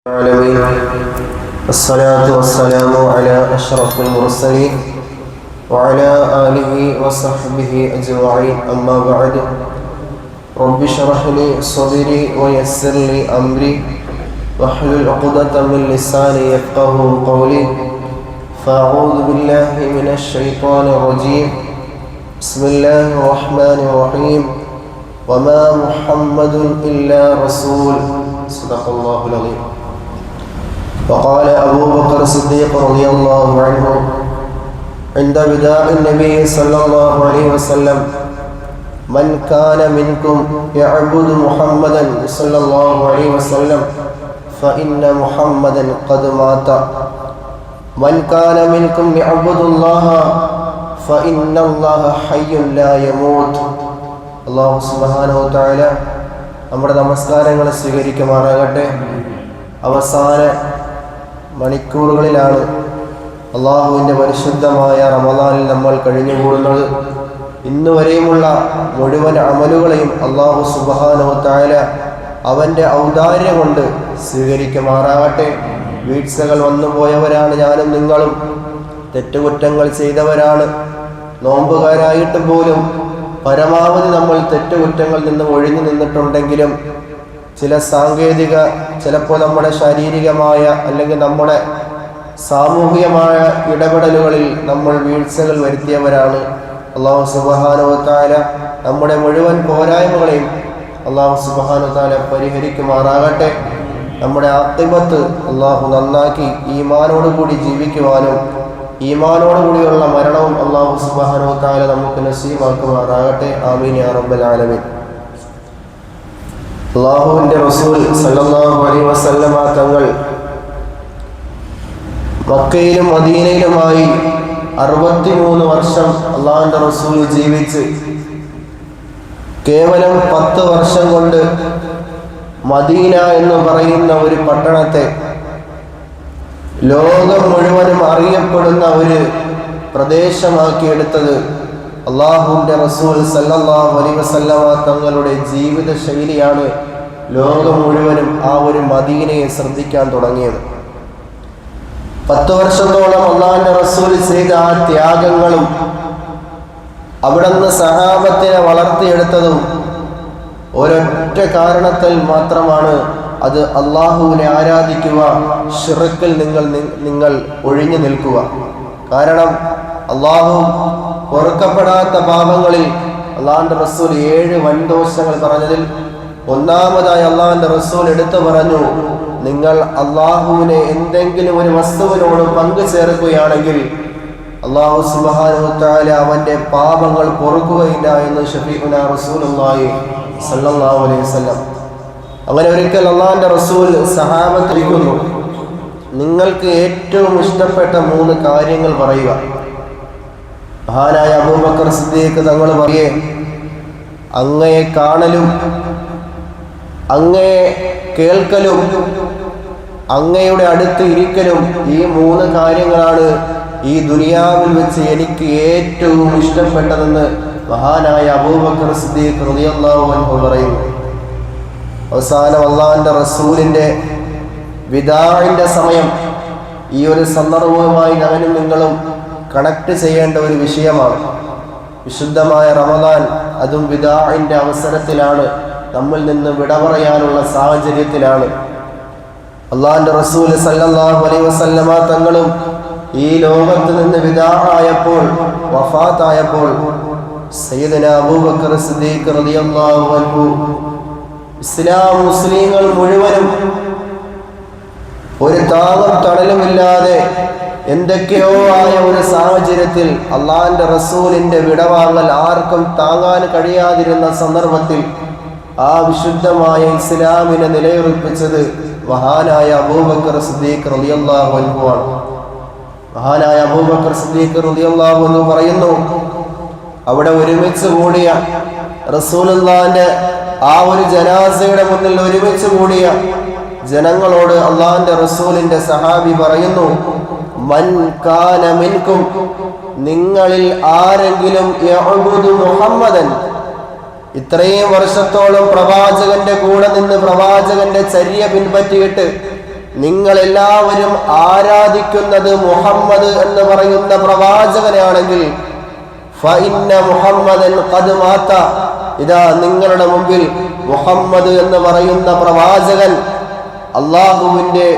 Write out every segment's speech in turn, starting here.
العالمين والصلاة والسلام على أشرف المرسلين وعلى آله وصحبه أجمعين أما بعد رب اشرح لي صدري ويسر لي أمري واحلل عقدة من لساني يفقه قولي فأعوذ بالله من الشيطان الرجيم بسم الله الرحمن الرحيم وما محمد إلا رسول صدق الله العظيم. وقال أبو بكر الصديق رضي الله عنه عند وداع النبي صلى الله عليه وسلم من كان منكم يعبد محمدا صلى الله عليه وسلم فإن محمدا قد مات من كان منكم يعبد الله فإن الله حي لا يموت. അല്ലാഹു സുബ്ഹാനഹു വ തആല നമ്മുടെ നമസ്കാരങ്ങളെ സ്വീകരിക്കുമാറാകട്ടെ. അവസാന മണിക്കൂറുകളിലാണ് അള്ളാഹുവിൻ്റെ പരിശുദ്ധമായ റമദാനിൽ നമ്മൾ കഴിഞ്ഞുകൂടുന്നത്. ഇന്ന് വരെയുമുള്ള മുഴുവൻ അമലുകളെയും അള്ളാഹു സുബ്ഹാനഹു വ തആല അവൻ്റെ ഔദാര്യം കൊണ്ട് സ്വീകരിക്കുമാറാകട്ടെ. വീഴ്ചകൾ വന്നുപോയവരാണ് ഞാനും നിങ്ങളും, തെറ്റുകുറ്റങ്ങൾ ചെയ്തവരാണ്. നോമ്പുകാരായിട്ട് പോലും പരമാവധി നമ്മൾ തെറ്റുകുറ്റങ്ങളിൽ നിന്ന് ഒഴിഞ്ഞു നിന്നിട്ടുണ്ടെങ്കിലും ചില സാങ്കേതിക, ചിലപ്പോൾ നമ്മുടെ ശാരീരികമായ അല്ലെങ്കിൽ നമ്മുടെ സാമൂഹികമായ ഇടപെടലുകളിൽ നമ്മൾ വീഴ്ചകൾ വരുത്തിയവരാണ്. അല്ലാഹു സുബ്ഹാനഹു വ തആല നമ്മുടെ മുഴുവൻ പോരായ്മകളെയും അല്ലാഹു സുബ്ഹാനഹു വ തആല പരിഹരിക്കുമാറാകട്ടെ. നമ്മുടെ ആഖിബത്ത് അല്ലാഹു നന്നാക്കി ഈമാനോടുകൂടി ജീവിക്കുവാനും ഈമാനോടുകൂടിയുള്ള മരണവും അല്ലാഹു സുബ്ഹാനഹു വ തആല നമുക്ക് നസീബാക്കുമാറാകട്ടെ. ആമീൻ യാ റബ്ബൽ ആലമീൻ. അല്ലാഹുവിൻ്റെ റസൂൽ സല്ലല്ലാഹു അലൈഹി വസല്ലമ തങ്ങൾ മക്കയിലും മദീനയിലുമായി 63 വർഷം അല്ലാഹുവിൻ്റെ റസൂൽ ജീവിച്ച് കേവലം 10 വർഷം കൊണ്ട് മദീന എന്ന് പറയുന്ന ഒരു പട്ടണത്തെ ലോകം മുഴുവനും അറിയപ്പെടുന്ന ഒരു പ്രദേശമാക്കിയെടുത്തത് അല്ലാഹുവിൻ്റെ റസൂൽ സല്ലല്ലാഹു അലൈഹി വസല്ലമ തങ്ങളുടെ ജീവിത ശൈലിയാണ്. ലോകം മുഴുവനും ആ ഒരു മദീനയെ ശ്രദ്ധിക്കാൻ തുടങ്ങിയത്. 10 വർഷത്തോളം അല്ലാഹുവിൻ്റെ റസൂൽ ചെയ്ത ആ ത്യാഗങ്ങളും അവിടുന്ന് സഹാബത്തിനെ വളർത്തിയെടുത്തതും ഒരൊറ്റ കാരണത്തിൽ മാത്രമാണ്. അത് അള്ളാഹുവിനെ ആരാധിക്കുക, ശിർക്കിൽ നിങ്ങൾ ഒഴിഞ്ഞു നിൽക്കുക. കാരണം അള്ളാഹു പൊറുക്കപ്പെടാത്ത പാപങ്ങളിൽ അള്ളാഹുവിൻ്റെ റസൂൽ 7 വൻദോഷങ്ങൾ പറഞ്ഞതിൽ ഒന്നാമതായി അള്ളാഹുവിൻ്റെ റസൂൽ എടുത്തു പറഞ്ഞു, നിങ്ങൾ അള്ളാഹുവിനെ എന്തെങ്കിലും ഒരു വസ്തുവിനോട് പങ്കു ചേർക്കുകയാണെങ്കിൽ അല്ലാഹു സുബ്ഹാനഹു വ തആല അവൻ്റെ പാപങ്ങൾ പൊറുക്കുകയില്ല എന്ന് ശഫീഉനാ റസൂലുള്ളാഹി സ്വല്ലല്ലാഹു അലൈഹി വസല്ലം. അങ്ങനെ ഒരിക്കൽ അല്ലാഹുവിൻ്റെ റസൂൽ സഹാബത്ത് ഇരിക്കുന്നു, നിങ്ങൾക്ക് ഏറ്റവും ഇഷ്ടപ്പെട്ട 3 കാര്യങ്ങൾ പറയുക. മഹാനായ അബൂബക്കർ സിദ്ദീഖ് തങ്ങൾ പറയേ, അങ്ങയെ കാണലും അങ്ങയെ കേൾക്കലും അങ്ങയുടെ അടുത്ത് ഇരിക്കലും, ഈ 3 കാര്യങ്ങളാണ് ഈ ദുനിയാവിൽ വെച്ച് എനിക്ക് ഏറ്റവും ഇഷ്ടപ്പെട്ടതെന്ന് മഹാനായ അബൂബക്കർ സിദ്ദീഖ് റളിയല്ലാഹു അൻഹു പറയുന്നു. അവസാനം അല്ലാഹുവിൻ്റെ റസൂലിൻ്റെ വിദാഇൻ്റെ സമയം, ഈ ഒരു സന്ദർഭവുമായി ഞാനും നിങ്ങളും കണക്ട് ചെയ്യേണ്ട ഒരു വിഷയമാണ്. വിശുദ്ധമായ റമദാൻ, അതും വിദാഇൻ്റെ അവസരത്തിലാണ്, നമ്മിൽ നിന്ന് വിട പറയാനുള്ള സാഹചര്യത്തിലാണ്. അല്ലാഹുവിൻ്റെ റസൂൽ സല്ലല്ലാഹു അലൈഹി വസല്ലമ തങ്ങളും ഈ ലോകത്ത് നിന്ന് വിദാഅായപ്പോൾ, വഫാത്തായപ്പോൾ സയ്യിദുനാ അബൂബക്കർ സിദ്ദീഖ് റളിയല്ലാഹു അൻഹു മുസ്ലിങ്ങൾ മുഴുവനും ഒരു താങ്ങും തണലുമില്ലാതെ എന്തൊക്കെയോ ആയ ഒരു സാഹചര്യത്തിൽ അള്ളാഹുവിൻ്റെ റസൂലിൻ്റെ വിടവാങ്ങൽ ആർക്കും താങ്ങാൻ കഴിയാതിരുന്ന സന്ദർഭത്തിൽ ആ വിശുദ്ധമായ ഇസ്ലാമിനെ നിലയുറപ്പിച്ചത് മഹാനായ അബൂബക്കർ സിദ്ദീഖ് റളിയല്ലാഹു അൻഹു ആണ്. മഹാനായ അബൂബക്കർ സിദ്ദീഖ് റളിയല്ലാഹു അൻഹു പറയുന്നു, അവിടെ ഒരുമിച്ച് കൂടിയ റസൂലുള്ളാഹിന്റെ ആ ഒരു ജനാസയുടെ മുന്നിൽ ഒരുമിച്ച് കൂടിയ ജനങ്ങളോട് അല്ലാഹുവിൻ്റെ റസൂലിന്റെ സഹാബി പറയുന്നു, മൻ കാന മിൻകും, നിങ്ങളിൽ ആരെങ്കിലും യഅ്ബുദു മുഹമ്മദൻ, ഇത്രയും വർഷത്തോളം പ്രവാചകന്റെ കൂടെ നിന്ന് പ്രവാചകന്റെ ചര്യ പിൻപറ്റിയിട്ട് നിങ്ങളെല്ലാവരും ആരാധിക്കുന്നത് മുഹമ്മദ് എന്ന് പറയുന്ന പ്രവാചകനാണെങ്കിൽ ഫഇന്ന മുഹമ്മദൻ ഖദ് മാത, ഇതാ നിങ്ങളുടെ മുമ്പിൽ മുഹമ്മദ് എന്ന് പറയുന്ന പ്രവാചകൻ അള്ളാഹുവിന്റെ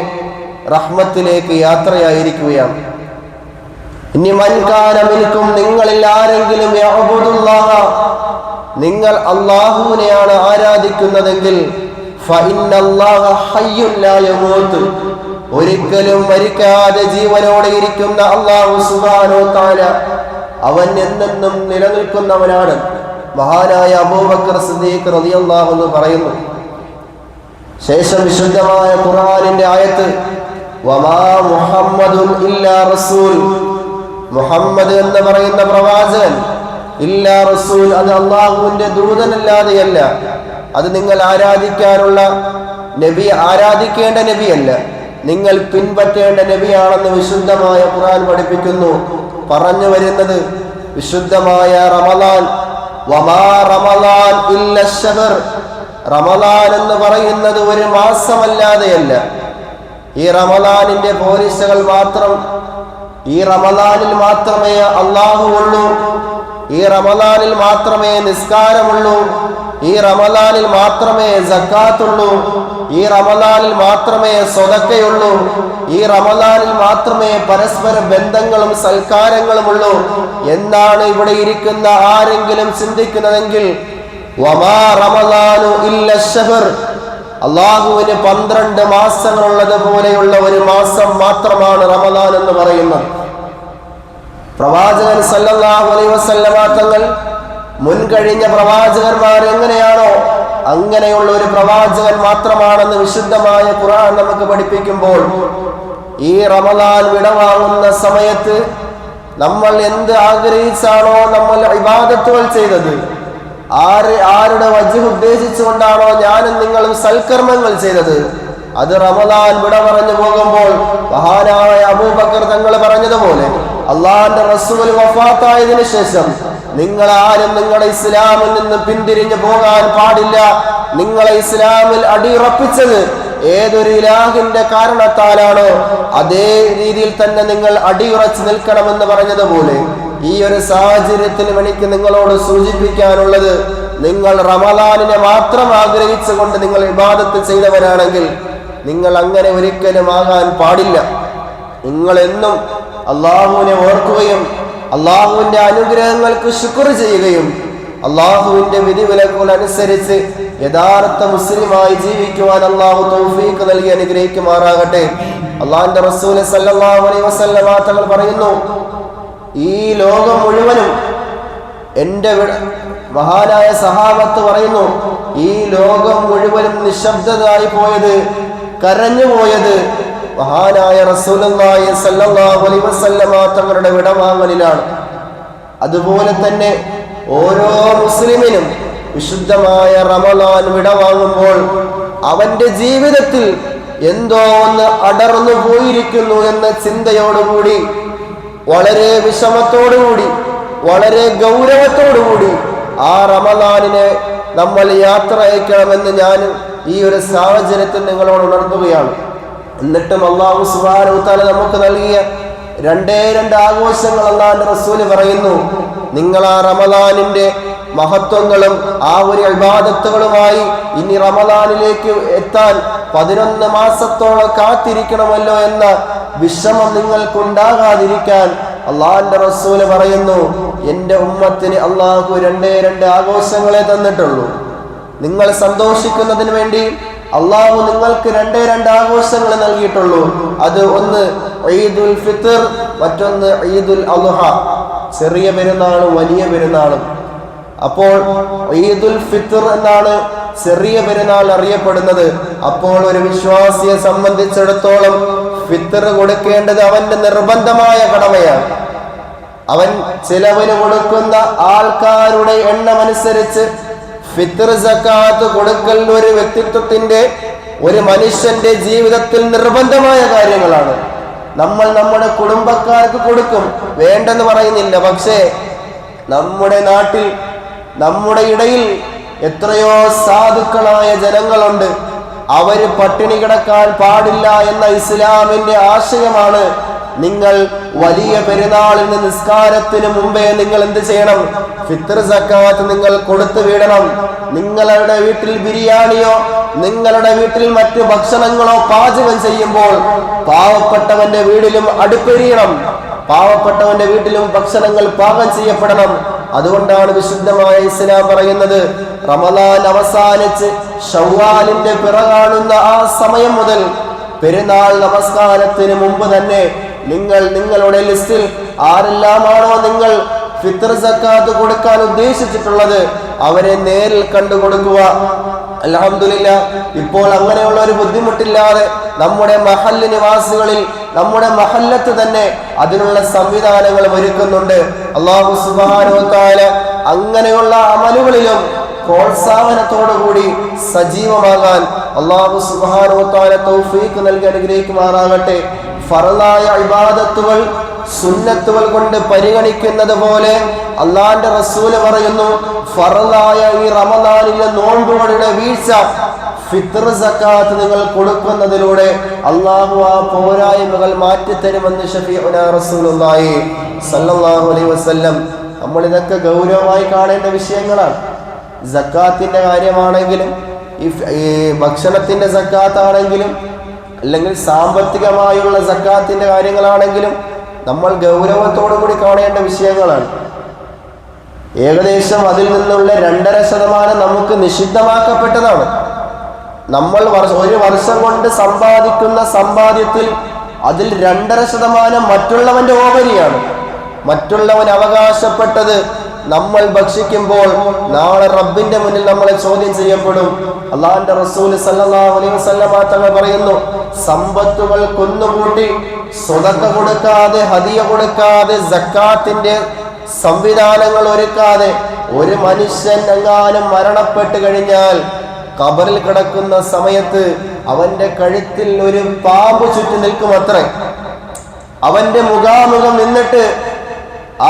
റഹ്മത്തിലേക്ക് യാത്രയായിരിക്കുകയാണ്. ഇനി മൻ കാന മിൻകും, നിങ്ങളിൽ ആരെങ്കിലും യഅബുദുല്ലാഹ, നിങ്ങൾ അള്ളാഹുവിനെയാണ് ആരാധിക്കുന്നതെങ്കിൽ ഫഇന്നല്ലാഹ ഹയ്യുൻ ലാ യമൂത്ത്, ഒരിക്കലും മരിക്കാതെ ജീവനോടെ ഇരിക്കുന്ന അല്ലാഹു സുബ്ഹാനഹു വ തആല അവൻ എന്നെന്നും നിലനിൽക്കുന്നവനാണ്. മഹാനായ അബൂബക്കർ സിദ്ദീഖ് റളിയല്ലാഹു അൻഹു പറയുന്നു. ശേഷം വിശുദ്ധമായ ഖുർആനിന്റെ ആയത്ത് വമാ മുഹമ്മദുൻ ഇല്ലാ റസൂൽ, മുഹമ്മദ് എന്ന് പറയുന്ന പ്രവാചകൻ ഇല്ലാ റസൂൽ, അത് അള്ളാഹുവിന്റെ ദൂതനല്ലാതെയല്ല, അത് നിങ്ങൾ ആരാധിക്കാനുള്ള നബി, ആരാധിക്കേണ്ട നബിയല്ല, നിങ്ങൾ പിൻപറ്റേണ്ട നബിയാണെന്ന് വിശുദ്ധമായ ഖുർആൻ പഠിപ്പിക്കുന്നു. പറഞ്ഞു വരുന്നത് വിശുദ്ധമായ റമളാൻ, വമാ റമളാൻ ഇല്ല ശഹർ, റമളാൻ എന്ന് പറയുന്നത് ഒരു മാസമല്ലാതെയല്ല. ഈ റമളാനിന്റെ പോരിശകൾ മാത്രം, ഈ റമളാനിൽ മാത്രമേ അള്ളാഹു ഉള്ളൂ, ഈ റമളാനിൽ മാത്രമേ നിസ്കാരമുള്ളൂ, ഈ റമളാനിൽ മാത്രമേ സക്കാത്തുള്ളൂ, ഈ റമളാനിൽ മാത്രമേ സ്വതക്കയുള്ളൂ, ഈ റമളാനിൽ മാത്രമേ പരസ്പര ബന്ധങ്ങളും സൽക്കാരങ്ങളുമുള്ളൂ എന്നാണ് ഇവിടെ ഇരിക്കുന്ന ആരെങ്കിലും ചിന്തിക്കുന്നതെങ്കിൽ വമാ റമളാനു ഇല്ല ശഹർ, അള്ളാഹുവിന് 12 മാസങ്ങളുള്ളത് പോലെയുള്ള ഒരു മാസം മാത്രമാണ് റമളാൻ എന്ന് പറയുന്നത്. പ്രവാചകൻ സല്ലല്ലാഹു അലൈഹി വസല്ലമ തങ്ങൾ മുൻകഴിഞ്ഞ പ്രവാചകന്മാർ എങ്ങനെയാണോ അങ്ങനെയുള്ള ഒരു പ്രവാചകൻ മാത്രമാണെന്ന് വിശുദ്ധമായ ഖുർആൻ നമുക്ക് പഠിപ്പിക്കുമ്പോൾ, ഈ റമളാൻ വിടവാങ്ങുന്ന സമയത്ത് നമ്മൾ എന്ത് ആഗ്രഹിച്ചാണോ നമ്മൾ ഇബാദത്തുകൾ ചെയ്തത്, ആരുടെ വജ്ഹ് ഉദ്ദേശിച്ചുകൊണ്ടാണോ ഞാനും നിങ്ങളും സൽക്കർമ്മങ്ങൾ ചെയ്തത്, അത് റമളാൻ വിട പറഞ്ഞു പോകുമ്പോൾ മഹാനായ അബൂബക്കർ തങ്ങൾ പറഞ്ഞതുപോലെ അള്ളാഹുവിന്റെ റസൂൽ വഫാത്തായതിനു ശേഷം നിങ്ങൾ ആരും നിങ്ങളുടെ ഇസ്ലാമിൽ നിന്ന് പിന്തിരിഞ്ഞു പോകാൻ പാടില്ല. നിങ്ങളെ ഇസ്ലാമിൽ അടിയുറപ്പിച്ചത് ഏതൊരു ഇലാഹിന്റെ കാരണത്താലാണോ അതേ രീതിയിൽ തന്നെ നിങ്ങൾ അടിയുറച്ചു നിൽക്കണമെന്ന് പറഞ്ഞതുപോലെ ഈ ഒരു സാഹചര്യത്തിൽ എനിക്ക് നിങ്ങളോട് സൂചിപ്പിക്കാനുള്ളത്, നിങ്ങൾ റമളാനിനെ മാത്രം ആഗ്രഹിച്ചുകൊണ്ട് നിങ്ങൾ ഇബാദത്ത് ചെയ്തവരാണെങ്കിൽ നിങ്ങൾ അങ്ങനെ ഒരിക്കലും ആകാൻ പാടില്ല. നിങ്ങൾ എന്നും അള്ളാഹുവിനെ ഓർക്കുകയും അള്ളാഹുവിന്റെ അനുഗ്രഹങ്ങൾക്ക് ശുക്ർ ചെയ്യുകയും അള്ളാഹുവിന്റെ വിധിവിലക്കുകൾ അനുസരിച്ച് യഥാർത്ഥ മുസ്ലിമായി ജീവിക്കുവാൻ അള്ളാഹു തൗഫീഖ് നൽകി അനുഗ്രഹിക്കുമാറാകട്ടെ. അള്ളാഹുവിന്റെ റസൂൽ സല്ലല്ലാഹു അലൈഹി വസല്ലമ തങ്ങൾ പറയുന്നു, ഈ ലോകം മുഴുവനും എന്റെ മഹാനായ സഹാബത്ത് പറയുന്നു, ഈ ലോകം മുഴുവനും നിശബ്ദതായി പോയത്, കരഞ്ഞുപോയത് മഹാനായ റസൂലുള്ളാഹി സ്വല്ലല്ലാഹു അലൈഹി വസല്ലമ തങ്ങളുടെ വിടവാങ്ങലിലാണ്. അതുപോലെ തന്നെ ഓരോ മുസ്ലിമിനും വിശുദ്ധമായ റമളാൻ വിടവാങ്ങുമ്പോൾ അവന്റെ ജീവിതത്തിൽ എന്തോ ഒന്ന് അടർന്നു പോയിരിക്കുന്നു എന്ന ചിന്തയോടുകൂടി, വളരെ വിഷമത്തോടുകൂടി, വളരെ ഗൗരവത്തോടുകൂടി ആ റമളാനിനെ നമ്മൾ യാത്ര അയക്കണമെന്ന് ഞാൻ ഈ ഒരു സാഹചര്യത്തിൽ നിങ്ങളോട് ഉണർത്തുകയാണ്. എന്നിട്ടും അല്ലാഹു സുബ്ഹാനഹു വ തആല നമുക്ക് നൽകിയ രണ്ടേ ആഘോഷങ്ങൾ അല്ലാഹുവിന്റെ റസൂൽ പറയുന്നു, നിങ്ങൾ ആ റമളാനിന്റെ മഹത്വങ്ങളും ആ ഒരു ഇബാദത്തുകളുമായി ഇനി റമളാനിലേക്ക് എത്താൻ 11 മാസത്തോളം കാത്തിരിക്കണമല്ലോ എന്ന വിഷമം നിങ്ങൾക്കുണ്ടാകാതിരിക്കാൻ അള്ളാഹുവിന്റെ റസൂൽ പറയുന്നു, എന്റെ ഉമ്മത്തിന് അള്ളാഹു രണ്ടേ ആഘോഷങ്ങളെ തന്നിട്ടുള്ളൂ. നിങ്ങൾ സന്തോഷിക്കുന്നതിന് വേണ്ടി അള്ളാഹു നിങ്ങൾക്ക് രണ്ടേ ആഘോഷങ്ങൾ നൽകിയിട്ടുള്ളൂ. അത് ഒന്ന് ഈദുൽ ഫിത്ർ, മറ്റൊന്ന് ഈദുൽ അദ്ഹ, ചെറിയ പെരുന്നാളും വലിയ പെരുന്നാളും. അപ്പോൾ ഈദുൽ ഫിത്ർ എന്നാണ് ചെറിയ പെരുന്നാൾ അറിയപ്പെടുന്നത്. അപ്പോൾ ഒരു വിശ്വാസിയെ സംബന്ധിച്ചിടത്തോളം ഫിത്ർ കൊടുക്കേണ്ടത് അവന്റെ നിർബന്ധമായ കടമയാണ്. അവൻ ചിലവിന് കൊടുക്കുന്ന ആൾക്കാരുടെ എണ്ണമനുസരിച്ച് ഫിത്ർ സക്കാത്ത് കൊടുക്കൽ ഒരു വ്യക്തിത്വത്തിന്റെ, ഒരു മനുഷ്യന്റെ ജീവിതത്തിൽ നിർബന്ധമായ കാര്യങ്ങളാണ്. നമ്മൾ നമ്മുടെ കുടുംബക്കാർക്ക് കൊടുക്കും, വേണ്ടെന്ന് പറയുന്നില്ല. പക്ഷേ നമ്മുടെ നാട്ടിൽ, നമ്മുടെ ഇടയിൽ എത്രയോ സാധുക്കളായ ജനങ്ങളുണ്ട്. അവര് പട്ടിണി കിടക്കാൻ പാടില്ല എന്ന ഇസ്ലാമിന്റെ ആശയമാണ്. നിങ്ങൾ വലിയ പെരുന്നാളിന് നിസ്കാരത്തിന് മുമ്പേ നിങ്ങൾ എന്ത് ചെയ്യണം? ഫിത്ർ സക്കാത്ത് നിങ്ങൾ കൊടുത്തു വിടണം. നിങ്ങളുടെ വീട്ടിൽ ബിരിയാണിയോ നിങ്ങളുടെ വീട്ടിൽ മറ്റു ഭക്ഷണങ്ങളോ പാചകം ചെയ്യുമ്പോൾ പാവപ്പെട്ടവന്റെ വീട്ടിലും അടുപ്പെരിയണം, പാവപ്പെട്ടവന്റെ വീട്ടിലും ഭക്ഷണങ്ങൾ പാകം ചെയ്യപ്പെടണം. അതുകൊണ്ടാണ് വിശുദ്ധമായ ഇസ്ലാം പറയുന്നത്, റമദാൻ അവസാനിച്ച് ശവ്വാലിന്റെ പിറ കാണുന്ന ആ സമയം മുതൽ പെരുന്നാൾ നമസ്കാരത്തിന് മുമ്പ് തന്നെ നിങ്ങൾ നിങ്ങളുടെ ലിസ്റ്റിൽ ആരെല്ലാമാണോ നിങ്ങൾ ഫിത്ർ സക്കാത്ത് കൊടുക്കാൻ ഉദ്ദേശിച്ചിട്ടുള്ളത് അവരെ നേരിൽ കണ്ടു കൊടുക്കുക. അൽഹംദുലില്ലാഹ്, ഇപ്പോൾ അങ്ങനെയുള്ള ഒരു ബുദ്ധിമുട്ടില്ലാതെ നമ്മുടെ മഹല്ല് നിവാസികളിൽ, നമ്മുടെ മഹല്ലത്ത് തന്നെ അതിനുള്ള സംവിധാനങ്ങൾ ഒരുക്കുന്നുണ്ട്. അല്ലാഹു സുബ്ഹാനഹു വ തആല അങ്ങനെയുള്ള അമലുകളിലും പ്രോത്സാഹനത്തോടുകൂടി സജീവമാകാൻ അല്ലാഹു സുബ്ഹാനഹു വ തആല തൗഫീഖ് നൽകി അനുഗ്രഹിക്കുമാറാകട്ടെ. ഫർളായ ഇബാദത്തുകൾ സുന്നത്തുകൾ കൊണ്ട് പരിഗണിക്കുന്നത് പോലെ അള്ളാന്റെ റസൂല് പറയുന്നു, ഫർളായ ഈ റമദാനിലെ നോമ്പുകളുടെ വീഴ്ച ഫിത്ർ സക്കാത്ത് നിങ്ങൾ കൊടുക്കുന്നതിലൂടെ അള്ളാഹു ആ പോരായ്മകൾ മാറ്റിത്തരുമെന്ന് ഷഫീഉനാ റസൂലുള്ളാഹി സ്വല്ലല്ലാഹു അലൈഹി വസല്ലം. നമ്മൾ ഇതൊക്കെ ഗൗരവമായി കാണേണ്ട വിഷയങ്ങളാണ്. സക്കാത്തിന്റെ കാര്യമാണെങ്കിലും ഈ ഭക്ഷണത്തിന്റെ സക്കാത്താണെങ്കിലും അല്ലെങ്കിൽ സാമ്പത്തികമായുള്ള സക്കാത്തിന്റെ കാര്യങ്ങളാണെങ്കിലും നമ്മൾ ഗൗരവത്തോടു കൂടി കാണേണ്ട വിഷയങ്ങളാണ്. ഏകദേശം അതിൽ നിന്നുള്ള 2.5% നമുക്ക് നിഷിദ്ധമാക്കപ്പെട്ടതാണ്. നമ്മൾ ഒരു വർഷം കൊണ്ട് സമ്പാദിക്കുന്ന സമ്പാദ്യത്തിൽ അതിൽ 2.5% മറ്റുള്ളവന്റെ ഓഹരിയാണ്. മറ്റുള്ളവൻ അവകാശപ്പെട്ടത് നമ്മൾ ഭക്ഷിക്കുമ്പോൾ നാളെ റബ്ബിന്റെ മുന്നിൽ നമ്മളെ ചോദ്യം ചെയ്യപ്പെടും. അള്ളാഹുവിന്റെ റസൂൽ സല്ലല്ലാഹു അലൈഹി വസല്ലം തങ്ങൾ പറയുന്നു, സമ്പത്തുകൾ കുന്നുകൂട്ടി സ്വതക്ക കൊടുക്കാതെ, ഹദിയ കൊടുക്കാതെ, സക്കാത്തിന്റെ സംവിധാനങ്ങൾ ഒരുക്കാതെ ഒരു മനുഷ്യൻ എങ്ങാനും മരണപ്പെട്ട് കഴിഞ്ഞാൽ ഖബറിൽ കിടക്കുന്ന സമയത്ത് അവന്റെ കഴുത്തിൽ ഒരു പാമ്പ് ചുറ്റി നിൽക്കുമത്രേ. അവന്റെ മുഖാമുഖം നിന്നിട്ട്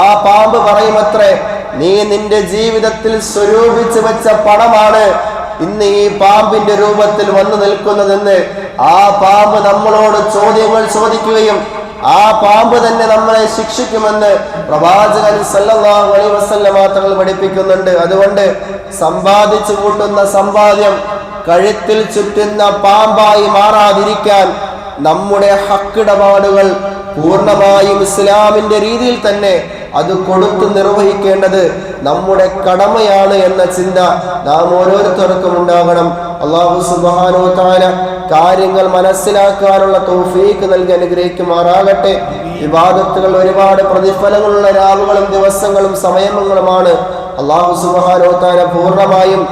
ആ പാമ്പ് പറയുമത്രേ, നീ നിന്റെ ജീവിതത്തിൽ സ്വരൂപിച്ചു വെച്ച പണമാണ് ഇന്ന് ഈ പാമ്പിന്റെ രൂപത്തിൽ വന്നു നിൽക്കുന്നതെന്ന്. ആ പാമ്പ് നമ്മളോട് ചോദ്യങ്ങൾ ചോദിക്കുകയും ആ പാമ്പ് തന്നെ നമ്മളെ ശിക്ഷിക്കുമെന്ന് പ്രവാചകൻ സല്ലല്ലാഹു അലൈഹി വസല്ലം തങ്ങൾ പഠിപ്പിക്കുന്നുണ്ട്. അതുകൊണ്ട് സമ്പാദിച്ചു കൂട്ടുന്ന സമ്പാദ്യം കഴുത്തിൽ ചുറ്റുന്ന പാമ്പായി മാറാതിരിക്കാൻ നമ്മുടെ ഹക്കിടപാടുകൾ പൂർണ്ണമായും ഇസ്ലാമിന്റെ രീതിയിൽ തന്നെ അത് കൊടുത്തു നിർവഹിക്കേണ്ടത് നമ്മുടെ കടമയാണ് എന്ന ചിന്ത നാം ഓരോരുത്തർക്കും ഉണ്ടാകണം. അല്ലാഹു സുബ്ഹാനഹു വ തആല കാര്യങ്ങൾ മനസ്സിലാക്കാനുള്ള തൗഫീഖ് നൽകി അനുഗ്രഹിക്കുമാറാകട്ടെ. ഇബാദത്തുകൾ ഒരുപാട് പ്രതിഫലങ്ങളുള്ള രാവുകളും ദിവസങ്ങളും സമയങ്ങളുമാണ്. അല്ലാഹു സുബ്ഹാനഹു വ തആല പൂർണ്ണമായും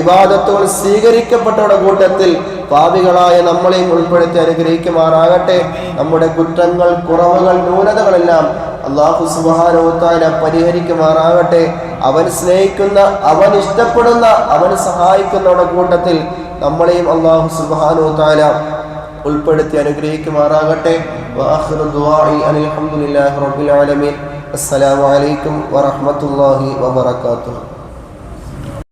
ഇബാദത്തുകൾ സ്വീകരിക്കപ്പെട്ടവരുടെ കൂട്ടത്തിൽ പാപികളായ നമ്മളെയും ഉൾപ്പെടുത്തി അനുഗ്രഹിക്കുമാറാകട്ടെ. നമ്മുടെ കുറ്റങ്ങൾ, കുറവുകൾ, ന്യൂനതകളെല്ലാം അല്ലാഹു സുബ്ഹാനഹു വ തആല പരിഹരിക്കുമാറാകട്ടെ. അവൻ സ്നേഹിക്കുന്ന, അവൻ ഇഷ്ടപ്പെടുന്ന, അവൻ സഹായിക്കുന്നവരുടെ കൂട്ടത്തിൽ നമ്മളെയും അല്ലാഹു സുബ്ഹാനഹു വ തആല ഉൾപ്പെടുത്തി അനുഗ്രഹിക്കുമാറാകട്ടെ. വആഖിറു ദുആഇ അൽഹംദുലില്ലാഹി റബ്ബിൽ ആലമീൻ. അസ്സലാമു അലൈക്കും വറഹ്മത്തുള്ളാഹി വബറകാതുഹു.